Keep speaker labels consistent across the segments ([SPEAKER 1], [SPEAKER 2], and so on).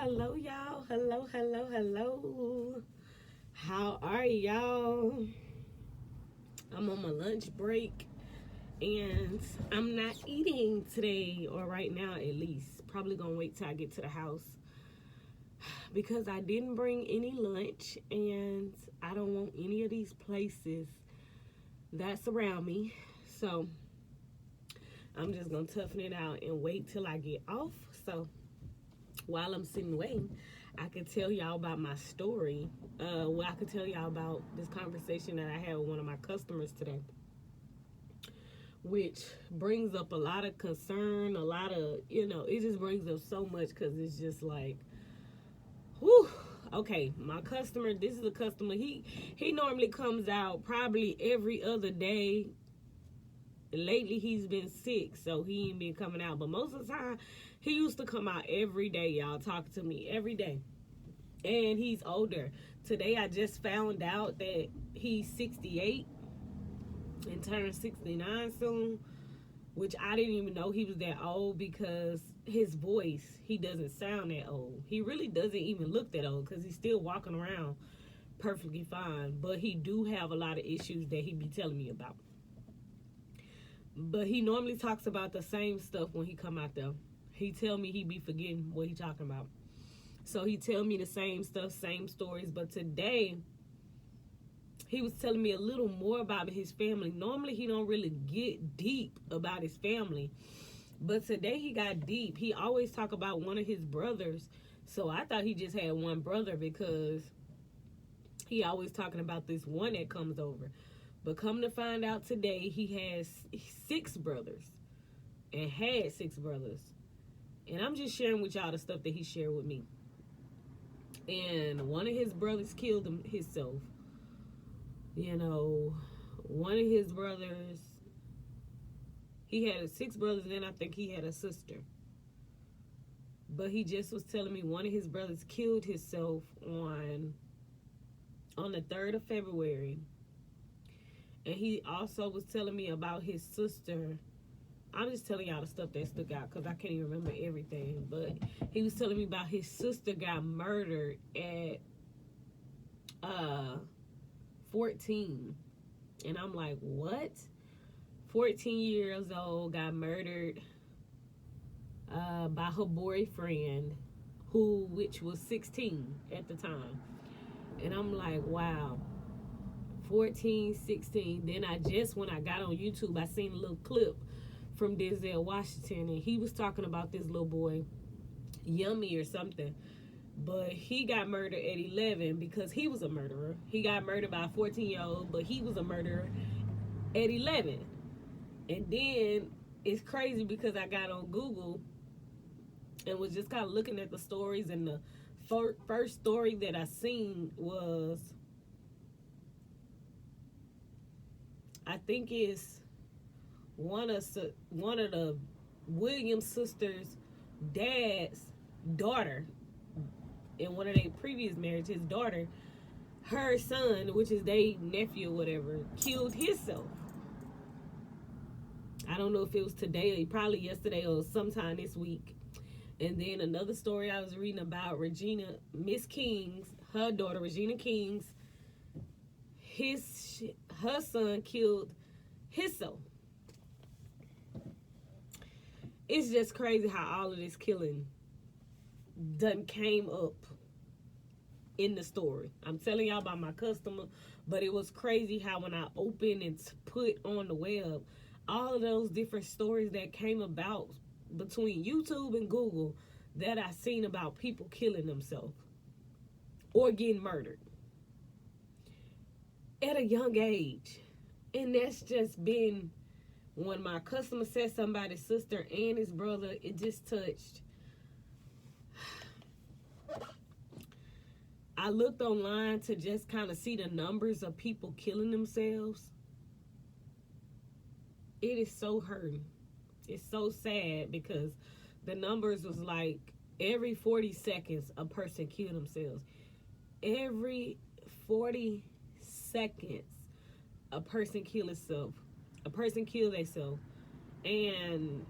[SPEAKER 1] Hello, y'all. Hello. How are y'all? I'm on my lunch break and I'm not eating today, or right now at least. Probably gonna wait till I get to the house because I didn't bring any lunch and I don't want any of these places that's around me. So I'm just gonna toughen it out and wait till I get off. So while I'm sitting waiting, I could tell y'all about my story. I could tell y'all about this conversation that I had with one of my customers today, which brings up a lot of concern, a lot of, it just brings up so much because it's just like, whew. Okay, my customer, this is a customer, he normally comes out probably every other day. Lately he's been sick, so he ain't been coming out, but most of the time he used to come out every day, y'all, talking to me every day. And he's older. Today I just found out that he's 68 and turned 69 soon, which I didn't even know he was that old because his voice, he doesn't sound that old. He really doesn't even look that old because he's still walking around perfectly fine, but he do have a lot of issues that he be telling me about. But he normally talks about the same stuff when he come out there. He tell me he be forgetting what he talking about. So he tell me the same stuff, same stories. But today, he was telling me a little more about his family. Normally, he don't really get deep about his family. But today, he got deep. He always talk about one of his brothers. So I thought he just had one brother because he always talking about this one that comes over. But come to find out today, he has 6 brothers and had 6 brothers. And I'm just sharing with y'all the stuff that he shared with me. And one of his brothers killed himself. One of his brothers, he had 6 brothers, and then I think he had a sister. But he just was telling me one of his brothers killed himself on the 3rd of February. And he also was telling me about his sister. I'm just telling y'all the stuff that stuck out because I can't even remember everything. But he was telling me about his sister got murdered at 14. And I'm like, what? 14 years old, got murdered by her boyfriend, which was 16 at the time. And I'm like, wow. 14, 16. Then when I got on YouTube, I seen a little clip from Denzel Washington, and he was talking about this little boy, Yummy or something. But he got murdered at 11 because he was a murderer. He got murdered by a 14-year-old, but he was a murderer at 11. And then it's crazy because I got on Google and was just kind of looking at the stories, and the first story that I seen was, I think it's one of the Williams sisters' dad's daughter. In one of their previous marriages, his daughter, her son, which is their nephew or whatever, killed himself. I don't know if it was today or probably yesterday or sometime this week. And then another story I was reading about Miss King's, her daughter, Regina King's, her son killed himself. It's just crazy how all of this killing done came up in the story. I'm telling y'all about my customer, but it was crazy how when I opened and put on the web all of those different stories that came about between YouTube and Google that I seen about people killing themselves or getting murdered at a young age. And that's just been, when my customer said somebody's sister and his brother, it just touched. I looked online to just kind of see the numbers of people killing themselves. It is so hurting. It's so sad because the numbers was like every 40 seconds a person killed themselves. Every 40 seconds a person killed himself. A person killed themselves. And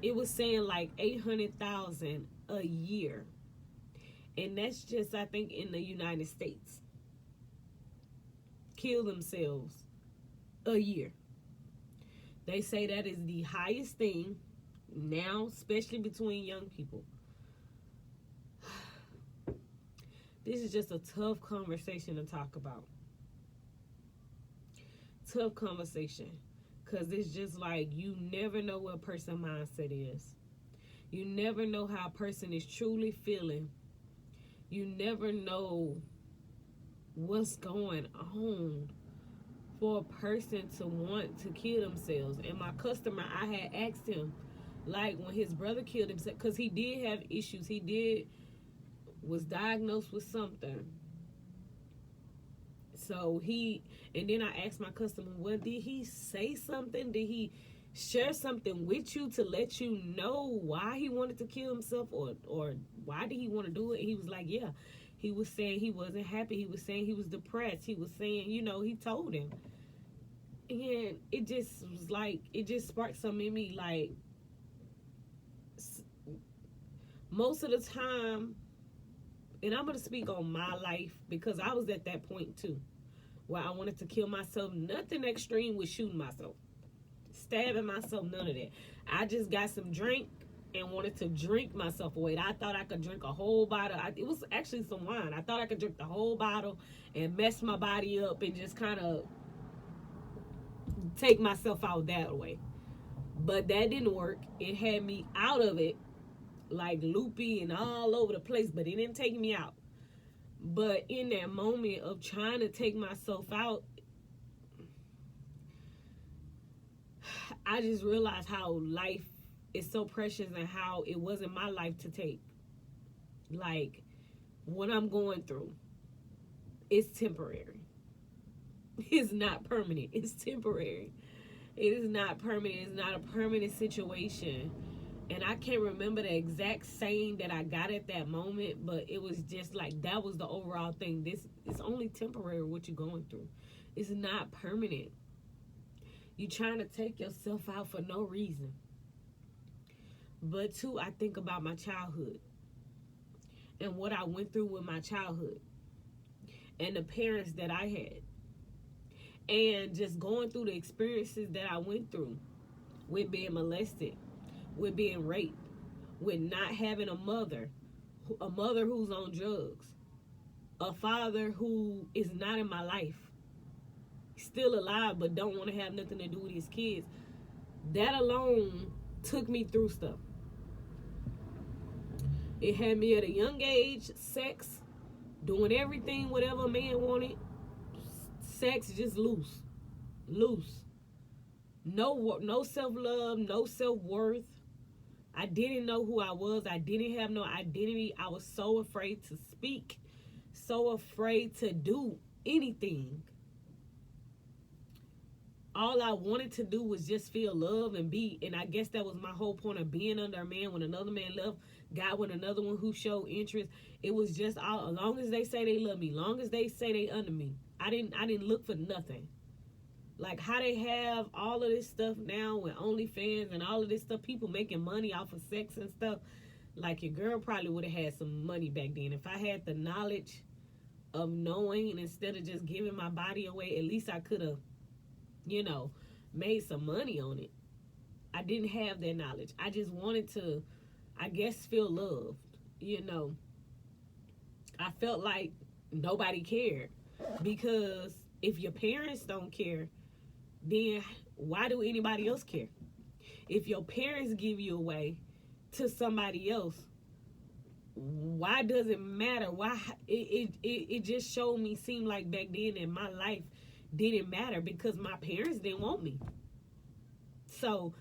[SPEAKER 1] it was saying like 800,000 a year. And that's just, I think, in the United States. Kill themselves a year. They say that is the highest thing now, especially between young people. This is just a tough conversation to talk about. Tough conversation. Because it's just like you never know what a person's mindset is. You never know how a person is truly feeling. You never know what's going on for a person to want to kill themselves. And my customer, I had asked him, like, when his brother killed himself, because he did have issues. Was diagnosed with something. So and then I asked my customer, well, did he say something? Did he share something with you to let you know why he wanted to kill himself, or why did he want to do it? And he was like, yeah. He was saying he wasn't happy. He was saying he was depressed. He was saying, he told him. And it just was like, it just sparked something in me. Like, most of the time, and I'm going to speak on my life because I was at that point too, where I wanted to kill myself. Nothing extreme with shooting myself, stabbing myself, none of that. I just got some drink and wanted to drink myself away. I thought I could drink a whole bottle. It was actually some wine. I thought I could drink the whole bottle and mess my body up and just kind of take myself out that way. But that didn't work. It had me out of it, like loopy and all over the place, but it didn't take me out. But in that moment of trying to take myself out, I just realized how life is so precious and how it wasn't my life to take. Like, what I'm going through is temporary. It's not permanent. It's temporary. It is not permanent. It's not a permanent situation. And I can't remember the exact saying that I got at that moment, but it was just like, that was the overall thing. It's only temporary what you're going through. It's not permanent. You're trying to take yourself out for no reason. But too, I think about my childhood and what I went through with my childhood and the parents that I had, and just going through the experiences that I went through with being molested, with being raped, with not having a mother who's on drugs, a father who is not in my life, still alive but don't want to have nothing to do with his kids. That alone took me through stuff. It had me at a young age, sex, doing everything whatever a man wanted, sex just loose. No self-love, no self-worth. I didn't know who I was. I didn't have no identity. I was so afraid to speak, so afraid to do anything. All I wanted to do was just feel love and be. And I guess that was my whole point of being under a man. When another man left, got with another one who showed interest. It was just all, as long as they say they love me, long as they say they under me. I didn't look for nothing. Like how they have all of this stuff now with OnlyFans and all of this stuff, people making money off of sex and stuff. Like your girl probably would have had some money back then. If I had the knowledge of knowing, and instead of just giving my body away, at least I could have, made some money on it. I didn't have that knowledge. I just wanted to, I guess, feel loved. I felt like nobody cared, because if your parents don't care, then why do anybody else care? If your parents give you away to somebody else, why does it matter? Why it just showed me, seemed like back then in my life didn't matter, because my parents didn't want me. So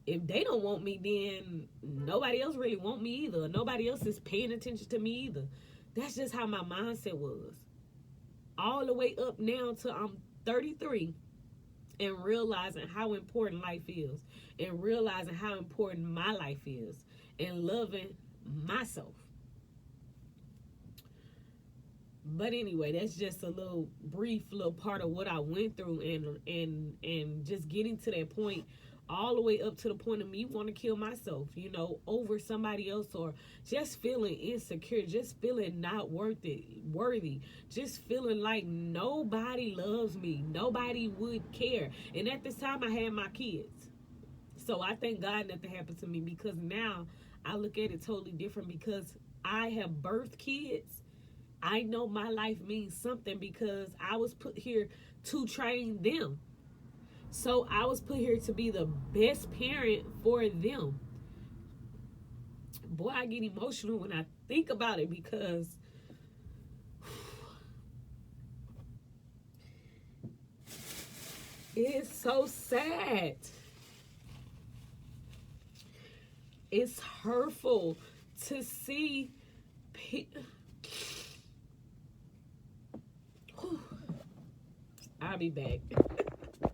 [SPEAKER 1] if they don't want me, then nobody else really want me either. Nobody else is paying attention to me either. That's just how my mindset was. All the way up now to I'm 33, and realizing how important life is, and realizing how important my life is, and loving myself. But anyway, that's just a little brief little part of what I went through, and just getting to that point all the way up to the point of me want to kill myself, you know, over somebody else, or just feeling insecure, just feeling not worthy, just feeling like nobody loves me, nobody would care. And at this time, I had my kids. So I thank God nothing happened to me, because now I look at it totally different, because I have birthed kids. I know my life means something because I was put here to train them. So I was put here to be the best parent for them. Boy, I get emotional when I think about it, because it's so sad. It's hurtful to see I'll be back.